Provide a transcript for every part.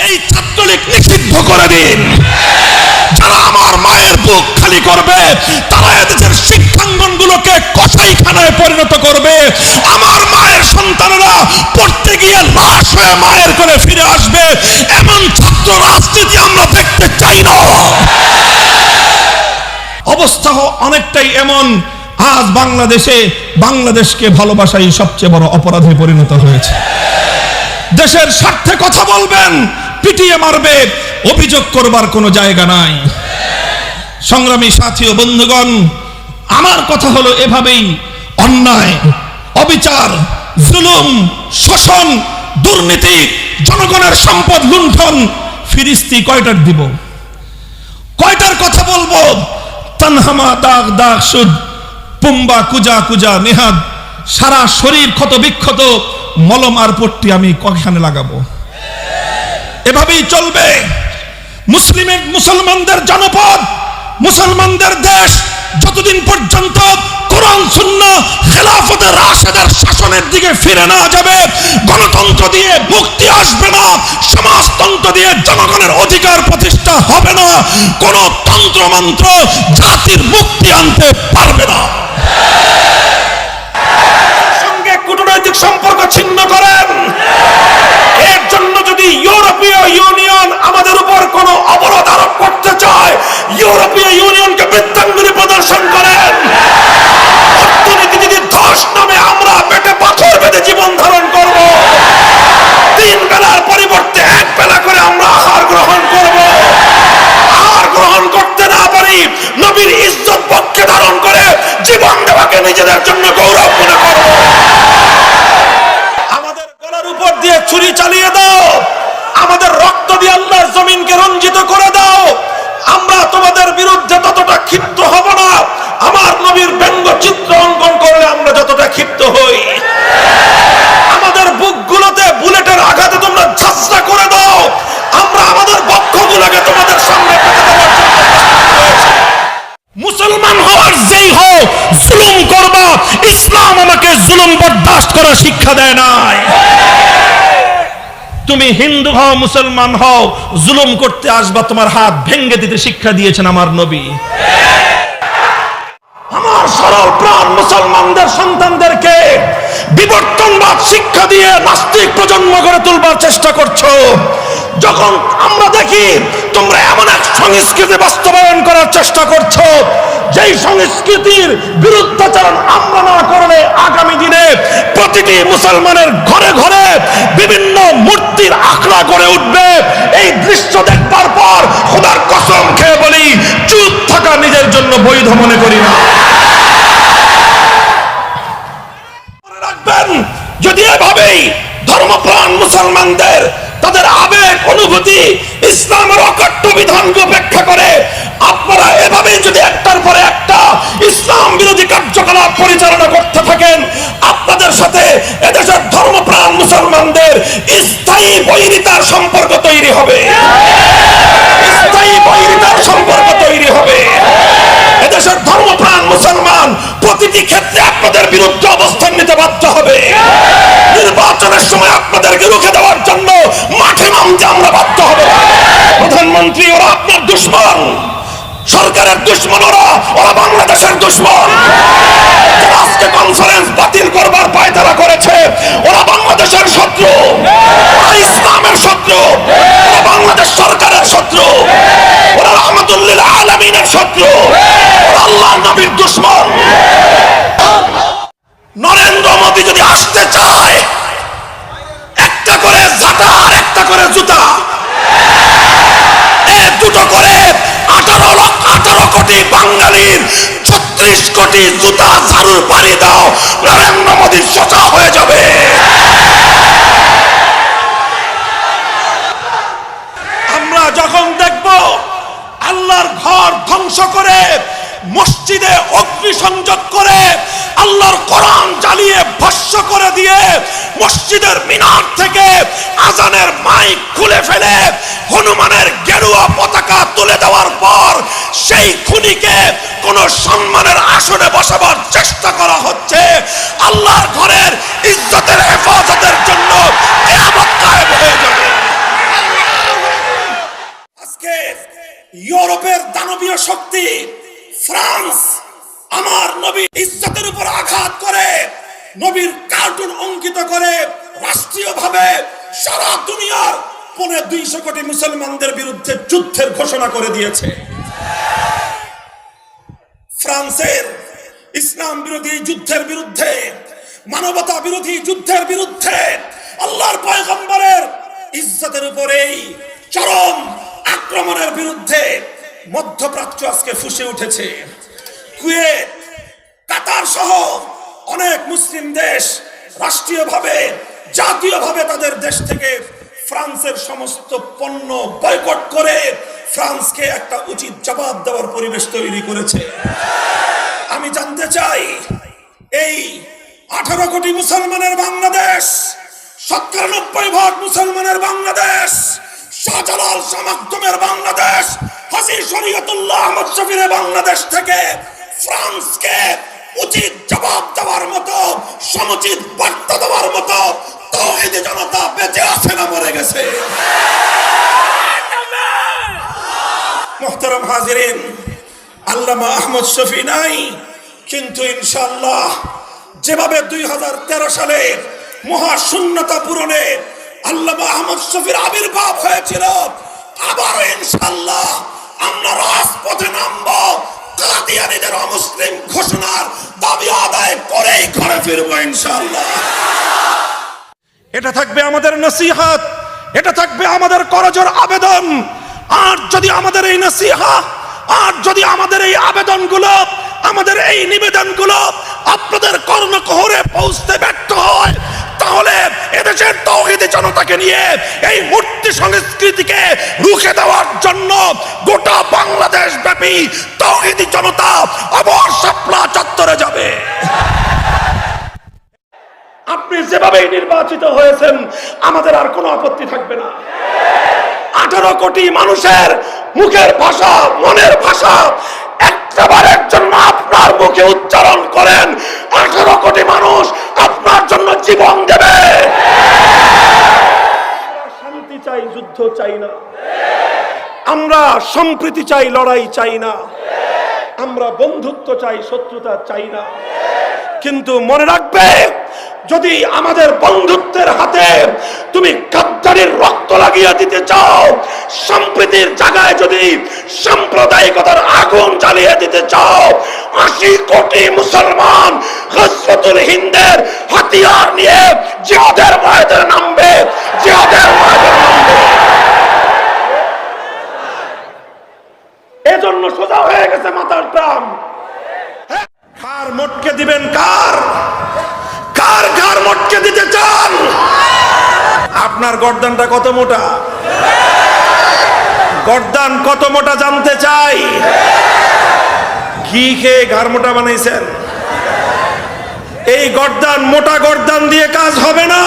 এই ছাত্রলীগ নিষিদ্ধ করে দিন। যারা আমার মায়ের বুক খালি করবে তারা এদেশের শিক্ষাঙ্গনগুলোকে কসাইখানায় পরিণত করবে। আমার মায়ের সন্তানেরা পড়তে গিয়ে লাশ হয়ে মায়ের কোলে ফিরে আসবে। এমন ছাত্র রাজনীতি আমরা দেখতে চাই না। অবস্থা অনেকটাই এমন, আজ বাংলাদেশকে ভালোবাসাই সবচেয়ে বড় অপরাধে পরিণত হয়েছে। দেশের স্বার্থে কথা বলবেন, পিটিয়ে মারবে, অভিযোগ করবার কোনো জায়গা নাই। সংগ্রামী সাথী ও বন্ধুগণ, আমার কথা হলো এভাবেই অন্যায়, অবিচার, জুলুম, শোষণ, দুর্নীতি, জনগণের সম্পদ লুণ্ঠন ফিরিস্তি কয়টার দিব, কয়টার কথা বলবো? তানহামা দাগ দাগ সুদ, পুম্বা কুজা কুজা নেহাদ, সারা শরীর ক্ষত বিক্ষত, মলম আর পট্টি আমি কয়খানে লাগাবো? এভাবেই চলবে। মুসলমানদের জনপদ, মুসলমানদের দেশ যতদিন পর্যন্ত কোরআন সুন্নাহ খেলাফতে রাশেদের শাসনের দিকে ফিরে না যাবে, গণতন্ত্র দিয়ে মুক্তি আসবে না, সমাজতন্ত্র দিয়ে জনগণের অধিকার প্রতিষ্ঠা হবে না, কোন তন্ত্রমন্ত্র জাতির মুক্তি আনতে পারবে না। সঙ্গে কূটনৈতিক সম্পর্ক ছিন্ন করেন, এর জন্য যদি ইউরোপীয় ইউনিয়ন আমাদের উপর কোনো অবরোধ আরোপ করতে চায়, ইউরোপীয় ইউনিয়নকে বৃত্তাঙ্গুলি প্রদর্শন করেন। অর্থনীতি যদি ধস নামে আমরা পেটে পাথর বেঁধে জীবন ধারণ করব, 3 বেলার পরিবর্তে 1 বেলা করে আমরা আহার গ্রহণ করব। আহার গ্রহণ করতে না পারি, নবীর ইজ্জত পক্ষে ধারণ করে জীবন দেওয়াকে নিজেদের জন্য গৌরব মনে করব। আমাদের গলার উপর দিয়ে ছুরি চালিয়ে দাও, আমাদের রক্ত দিয়ে আল্লাহর জমিনকে রঞ্জিত করে দাও, আমরা তোমাদের বিরুদ্ধে ততটা ক্ষিপ্ত হব না আমার নবীর ব্যঙ্গ চিত্র অঙ্কন করলে আমরা যতটা ক্ষিপ্ত হই। আমাদের বুকগুলোতে বুলেটের আঘাতে তোমরা ঝাঁঝরা করে দাও, আমরা আমাদের বক্ষগুলোকে তোমাদের সামনে পেতে দেওয়ার জন্য প্রস্তুত হয়েছি। মুসলমান হওয়ার যেই হও, জুলুম করবা, ইসলাম আমাকে জুলুম বরদাস্ত করার শিক্ষা দেয় নাই। তুমি হিন্দু হও, মুসলমান হও, জুলুম করতে আসবা, তোমার হাত ভেঙে দিতে শিক্ষা দিয়েছেন আমার নবী। আমার সরল প্রাণ মুসলমানদের সন্তানদেরকে বিবর্তনবাদ শিক্ষা দিয়ে নাস্তিক প্রজন্ম গড়ে তুলবার চেষ্টা করছো। যখন আমরা দেখি তোমরা এমন এক সংস্কৃতি বাস্তবায়ন করার চেষ্টা করছো, যেই সংস্কৃতির বিরুদ্ধাচরণ আমরা না করলে আগামী দিনে প্রতিটি মুসলমানের ঘরে ঘরে বিভিন্ন মূর্তির আখড়া গড়ে উঠবে। এই দৃশ্য দেখবার পর খোদার কসম খেয়ে বলি, চুপ থাকা নিজের জন্য বৈধ মনে করি না। মনে রাখবেন, যদি এভাবেই ধর্মপ্রাণ মুসলমানদের তাদের আবেগ অনুভূতি ইসলামের অকট্য বিধানকে উপেক্ষা করে আপনারা এভাবেই যদি একটার পরে একটা ইসলাম বিরোধী কার্যকলাপ পরিচালনা করতে থাকেন, আপনাদের সাথে এদেশের ধর্মপ্রাণ মুসলমানদের স্থায়ী বৈরিতার সম্পর্ক তৈরি হবে। স্থায়ী বৈরিতার সম্পর্ক তৈরি হবে। এদেশের ধর্মপ্রাণ মুসলমান প্রতিটি ক্ষেত্রে আপনাদের বিরুদ্ধে অবস্থান নিতে বাধ্য হবে। নির্বাচনের সময় আপনাদেরকে রুখে দেওয়ার জন্য মাঠে নামতে আমরা বাধ্য হব। প্রধানমন্ত্রী, ওরা আপনার দুশমন, সরকারের দুশমন, ওরা বাংলাদেশের দুশমন। যারা আজকে কনফারেন্স বাতিল করবার পায়তারা করেছে, ওরা বাংলাদেশের শত্রু, ওরা ইসলামের শত্রু, ওরা বাংলাদেশ সরকারের শত্রু, ওরা রহমাতুল্লিল আলামিনের শত্রু, ওরা আল্লাহর নবীর দুশমন। নরেন্দ্র মোদী যদি আসতে চায়, একটা করে ঝাঁটা আর একটা করে জুতা, দুটো করে 18 কোটি বাঙালির 36 কোটি জুতা ঝাড়ুর পাড়ি দাও, নরেন্দ্র মোদী সোজা হয়ে যাবে। আমরা যখন দেখব আল্লাহর ঘর ধ্বংস করে, মসজিদে অগ্নিসংযোগ করে, আল্লাহর কোরআন জ্বালিয়ে ভস্ম করে দিয়ে, মসজিদের মিনার থেকে আজানের মাইক খুলে ফেলে হনুমানের গেরুয়া পতাকা তুলে দেওয়ার পর সেই খুনিকে কোন সম্মানের আসনে বসাবার চেষ্টা করা হচ্ছে, আল্লাহর ঘরের ইজ্জতের হেফাজতের জন্য কিয়ামত কায়েম হয়ে যাবে। দানবীয় শক্তি ফ্রান্স আমার নবী ইজ্জতের উপর আঘাত করে নবীর কার্টুন অঙ্কিত করে রাষ্ট্রীয়ভাবে সারা দুনিয়ার 250 কোটি মুসলমানদের বিরুদ্ধে যুদ্ধের ঘোষণা করে দিয়েছে। ফ্রান্সের ইসলাম বিরোধী যুদ্ধের বিরুদ্ধে, মানবতা বিরোধী যুদ্ধের বিরুদ্ধে, আল্লাহর পয়গম্বরের ইজ্জতের উপরেই চরম আক্রমণের বিরুদ্ধে মধ্যপ্রাচ্য আজকে ফুঁসে উঠেছে। কুয়েত, কাতার সহ অনেক মুসলিম দেশ রাষ্ট্রীয়ভাবে, জাতীয়ভাবে তাদের দেশ থেকে ফ্রান্সের সমস্ত পণ্য বয়কট করে ফ্রান্সকে একটা উচিত জবাব দেওয়ার পরিবেশ তৈরি করেছে। আমি জানতে চাই, এই 18 কোটি মুসলমানের বাংলাদেশ, 97% মুসলমানের বাংলাদেশ, শাহজালাল শামাকদমের বাংলাদেশ, হাজী শরীয়তুল্লাহ আহমদ শফীর বাংলাদেশ থেকে ফ্রান্সকে উচিত জবাব দেওয়ার মতো, সমুচিত বার্তা দেওয়ার মতো তাওহীদি জনতা বেঁচে আছে না মরে গেছে? মুহতারাম হাজিরিন, আল্লামা আহমদ শফী নাই, কিন্তু ইনশাআল্লাহ যেভাবে 2013 সালে মহাশূন্যতা পূরণে আল্লামা আহমদ শফীর আবির্ভাব হয়েছিল, আবারও ইনশাআল্লাহ আমরা রাজপথে নামবো, কাদিয়ানীদের অমুসলিম ঘোষণার দাবি আদায় করেই ঘরে ফিরবো ইনশাআল্লাহ। এটা থাকবে আমাদের নসিহত, এটা থাকবে আমাদের করজোড় আবেদন। আর যদি আমাদের এই নসিহত, আর যদি আমাদের এই আবেদনগুলো, আমাদের এই নিবেদনগুলো আপনাদের কর্ণকুহরে পৌঁছতে ব্যর্থ হয়, তাহলে এদেশের তাওহীদি জনতাকে নিয়ে এই মূর্তি সংস্কৃতিকে রুখে দেওয়ার জন্য গোটা বাংলাদেশ ব্যাপী তাওহীদি জনতা আবার শাপলা চত্বরে যাবে। আপনি যেভাবে নির্বাচিত হয়েছেন, আমাদের আর কোনো আপত্তি থাকবে না। 18 কোটি মানুষের মুখের ভাষা, মনের ভাষা একবারের জন্য আপনার মুখে উচ্চারণ করেন, 18 কোটি মানুষ আপনার জন্য জীবন দেবে। শান্তি চাই, যুদ্ধ চাই না। আমরা সম্প্রীতি চাই, লড়াই চাই না। আমরা বন্ধুত্ব চাই, শত্রুতা চাই না। কিন্তু মনে রাখবে, যদি আমাদের বন্ধুত্বের হাতে তুমি গাদ্দারির রক্ত লাগিয়ে দিতে চাও, সম্প্রীতির জায়গায় যদি সাম্প্রদায়িকতার আগুন জ্বালিয়ে দিতে চাও, 80 কোটি মুসলমান গজওয়াতুল হিন্দের হাতিয়ার নিয়ে জিহাদের ময়দানে নামবে, জিহাদের ময়দানে নামবে। এজন্য সোজা হয়ে গেছে মাথার টাম। কার মোটকে দিবেন? কার কার কার মোটকে দিতে চান? আপনার গর্দানটা কত মোটা? গর্দান কত মোটা জানতে চাই। ঘি খেয়ে ঘাড় মোটা বানাইছেন। এই গর্দান, মোটা গর্দান দিয়ে কাজ হবে না।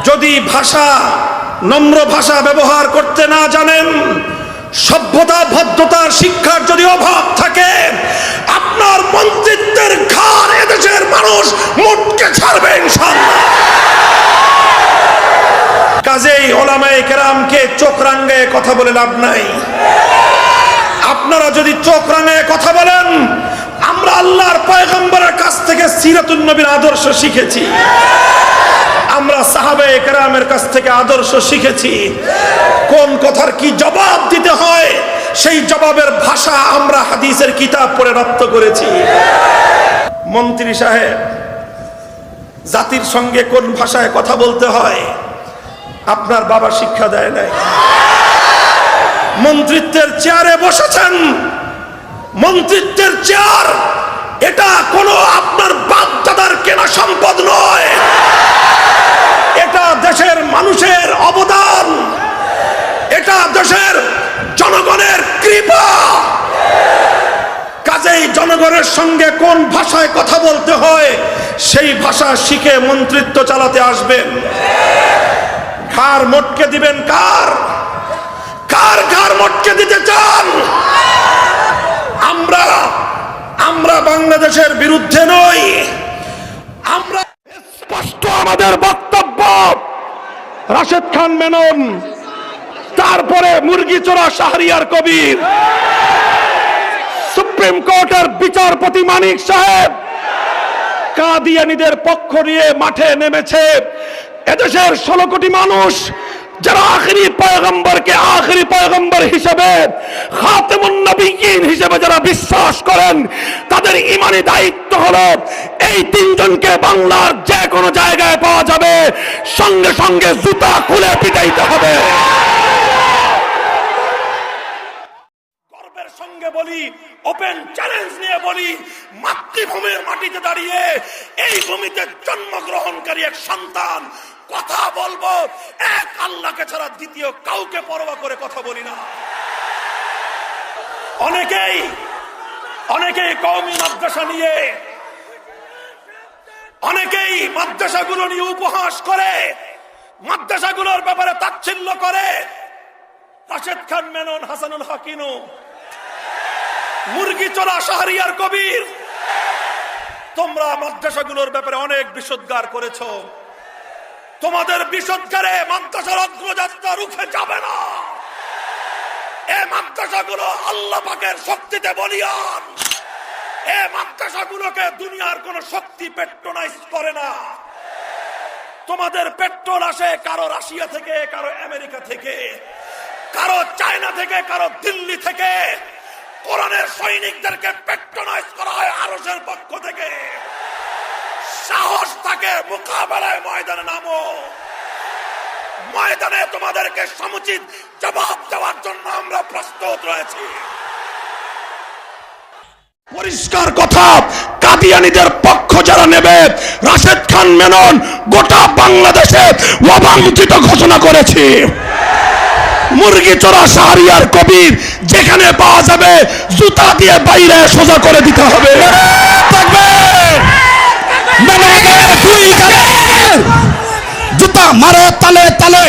যদি ভাষা, নম্র ভাষা ব্যবহার করতে না জানেন, সভ্যতা ভদ্রতার শিক্ষার যদি অভাব থাকে, আপনার মন্ত্রিত্বের ঘাড় এদেশের মানুষ মোটকে ছাড়বে ইনশাআল্লাহ। কাজেই ওলামায়ে কেরামকে চোখ রাঙ্গায়ে কথা বলে লাভ নাই। আপনারা যদি চোখ রাঙ্গায়ে কথা বলেন, আমরা আল্লাহর পয়গম্বরের কাছ থেকে সিরাতুন নবীর আদর্শ শিখেছি, আমরা সাহাবায়ে কেরামের কাছ থেকে আদর্শ শিখেছি। কোন কথার কি জবাব দিতে হয়, সেই জবাবের ভাষা আমরা হাদিসের কিতাব পড়ে রপ্ত করেছি। মন্ত্রী সাহেব, জাতির সঙ্গে কোন ভাষায় কথা বলতে হয় আপনার বাবা শিক্ষা দেয় নাই। মন্ত্রিত্বের চেয়ারে বসেছেন, মন্ত্রিত্বের চেয়ার এটা কোনো আপনার বাপ দাদার কেনা সম্পদ নয়, এটা দেশের মানুষের অবদান, এটা দেশের জনগণের কৃপা। কাজেই জনগণের সঙ্গে কোন ভাষায় কথা বলতে হয় সেই ভাষা শিখে মন্ত্রিত্ব চালাতে আসবেন। ঘাড় মোটকে দিবেন কার? কার ঘাড় মোটকে দিতে চান? আমরা বাংলাদেশের বিরুদ্ধে নই, আমরা স্পষ্ট আমাদের বক্তব্য। রাশেদ খান মেনন তারপরে মুরগি চোরা শাহরিয়ার কবির, সুপ্রিম কোর্টের বিচারপতি মানিক সাহেব কাদিয়ানীদের পক্ষ নিয়ে মাঠে নেমেছে। এদেশের 16 কোটি মানুষ যারা আখেরি পয়গম্বরকে আখেরি পয়গম্বর হিসেবে, খাতেমুন নবিয়্যিন হিসেবে যারা বিশ্বাস করেন, তাদের ঈমানি দায়িত্ব হলো এই তিনজনকে বাংলার যে কোনো জায়গায় পাওয়া যাবে, সঙ্গে সঙ্গে জুতা খুলে পিটাইতে হবে। গর্বের সঙ্গে বলি, ওপেন চ্যালেঞ্জ নিয়ে বলি, মাতৃভূমির মাটিতে দাঁড়িয়ে এই ভূমিতে জন্মগ্রহণকারী এক সন্তান, কথা বলবো এক আল্লাহকে ছাড়া দ্বিতীয় কাউকে পরোয়া করে কথা বলি না। অনেকেই কওমি মাদ্রাসা নিয়ে, অনেকেই মাদ্রাসাগুলো নিয়ে উপহাস করে, মাদ্রাসাগুলোর ব্যাপারে তাচ্ছিল্য করে। রাশেদ খান মেনন, হাসানুল হক ইনু, মুরগি চোরা শাহরিয়ার কবির, তোমরা মাদ্রাসাগুলোর ব্যাপারে অনেক বিষোদ্গার করেছো। তোমাদের বিষোদ্গারে মাদ্রাসার অগ্রযাত্রা রুখে যাবে না। এই মাদ্রাসাগুলো আল্লাহ পাকের শক্তিতে বলিয়ান। এই মাদ্রাসাগুলোকে দুনিয়ার কোন শক্তি পেট্রোনাইজ করে না। তোমাদের পেট্রোল আসে কারো রাশিয়া থেকে, কারো আমেরিকা থেকে, কারো চায়না থেকে, কারো দিল্লি থেকে। কোরআনের সৈনিকদেরকে পেট্রোনাইজ করা হয় আরশের পক্ষ থেকে। সাহস থাকে মোকাবেলায় ময়দানে নামো। ময়দানে তোমাদেরকে সমুচিত জবাব দেওয়ার জন্য আমরা প্রস্তুত রয়েছি। পরিষ্কার কথা, কাদিয়ানীদের পক্ষ যারা নেবে, রাশেদ খান মেনন গোটা বাংলাদেশে অবাঞ্ছিত ঘোষণা করেছে। মুরগি চোরা শাহরিয়ার কবির যেখানে পাওয়া যাবে জুতা দিয়ে বাইরে সোজা করে দিতে হবে। জুতা মারো তালে তালে,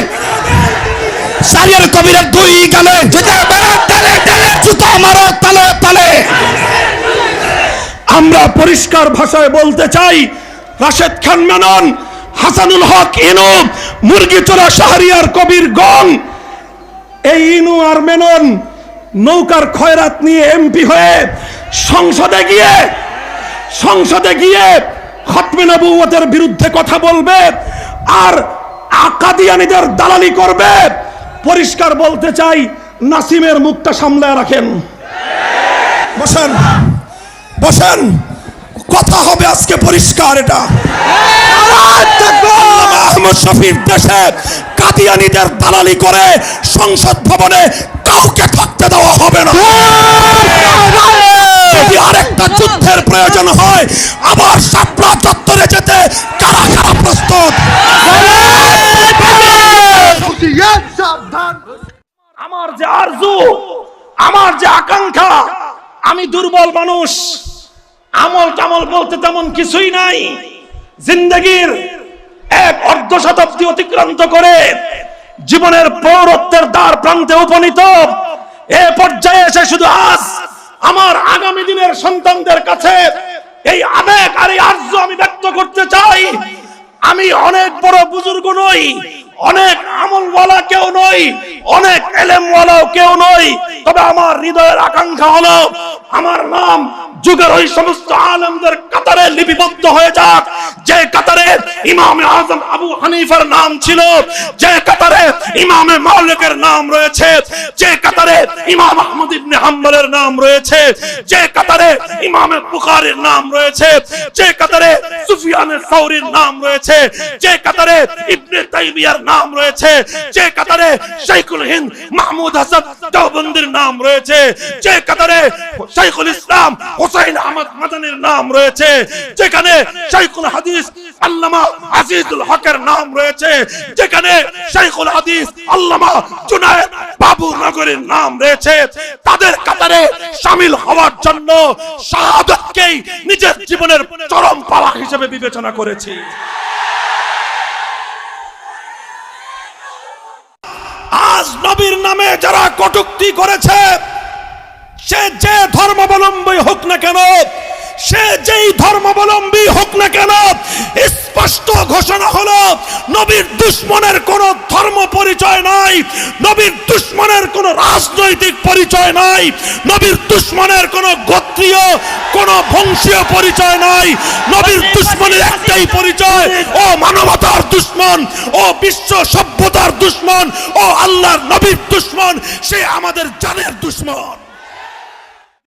শাহরিয়ার কবিরের 2 গালে জুতা মারো তালে তালে, জুতা মারো তালে তালে। আমরা পরিষ্কার ভাষায় বলতে চাই, রাশেদ খান মেনন, হাসানুল হক ইনু, মুরগি চোরা শাহরিয়ার কবির গং, এই ইনু আর মেনন নৌকার খয়রাত নিয়ে এমপি হয়ে সংসদে গিয়ে খতমে নবুয়তের বিরুদ্ধে কথা বলবে আর কাদিয়ানীদের দালালি করবে। পরিষ্কার বলতে চাই, নাসিমের মুখটা সামলায় রাখেন। বসেন বসেন, কথা হবে আজকে পরিষ্কার। এটা আহমদ শফির দেশে কাদিয়ানীদের দালালি করে সংসদ ভবনে কাউকে থাকতে দেওয়া হবে না। যদি আরেকটা যুদ্ধের প্রয়োজন হয়, আবার শাপলা চত্বরে যেতে কারা কারা প্রস্তুত? আমার যে আরজু, আমার যে আকাঙ্ক্ষা, আমি দুর্বল মানুষ, আমল টামল বলতে তেমন কিছুই নাই। জিন্দগির 1 শতাব্দী অতিক্রান্ত করে জীবনের পৌরত্বের দ্বার প্রান্তে উপনীত এ পর্যায়ে এসে শুধু আজ আমার আগামী দিনের সন্তানদের কাছে এই আবেগ আর এই আরজু আমি ব্যক্ত করতে চাই। আমি অনেক বড় বুজুর্গ নই, অনেক আমলওয়ালা কেউ নই, অনেক এলেমওয়ালাও কেউ নই, তবে আমার হৃদয়ের আকাঙ্ক্ষা হলো আমার নাম যুগের ওই সমস্ত আলেমদের কাতারে লিপিবদ্ধ হয়ে যাক, যে কাতারে ইমামে আজম আবু হানিফার নাম ছিল, যে কাতারে ইমামে মালিকের নাম রয়েছে, যে কাতারে ইমাম আহমদ ইবনে হাম্বলের নাম রয়েছে, যে কাতারে ইমামে বুখারীর নাম রয়েছে, যে কাতারে সুফিয়ানে সাউরীর নাম রয়েছে, যে কাতারে ইবনে তাইমিয়ার নাম রয়েছে, যে কাতারে শাইখুল হিন্দ মাহমুদ হাসান দেওবন্দির নাম রয়েছে, যে কাতারে শাইখুল ইসলাম হুসাইন আহমদ মাদানির নাম রয়েছে, যেখানে শাইখুল হাদিস আল্লামা আজিজুল হকের নাম রয়েছে, যেখানে শাইখুল হাদিস আল্লামা জুনায়েদ বাবুনগরের নাম রয়েছে, তাদের কাতারে শামিল হওয়ার জন্য শাহাদাতকেই নিজের জীবনের চরম পাওয়া হিসেবে বিবেচনা করেছি। আজ নবীর নামে যারা কটূক্তি করেছে, সে যে ধর্মাবলম্বী হোক না কেন, সে যেই ধর্মাবলম্বী হোক না কেন, স্পষ্ট ঘোষণা হলো নবীর দুশ্মনের কোন ধর্ম পরিচয় নাই, নবীর রাজনৈতিক পরিচয় নাই, নবীর দুশমনের কোনো গোত্রীয় কোনো বংশীয় পরিচয় নাই। নবীর দুশমনের একটাই পরিচয়, ও মানবতার দুশমন, ও বিশ্ব সভ্যতার দুশমন, ও আল্লাহর নবীর দুশমন, সে আমাদের জানের দুশমন।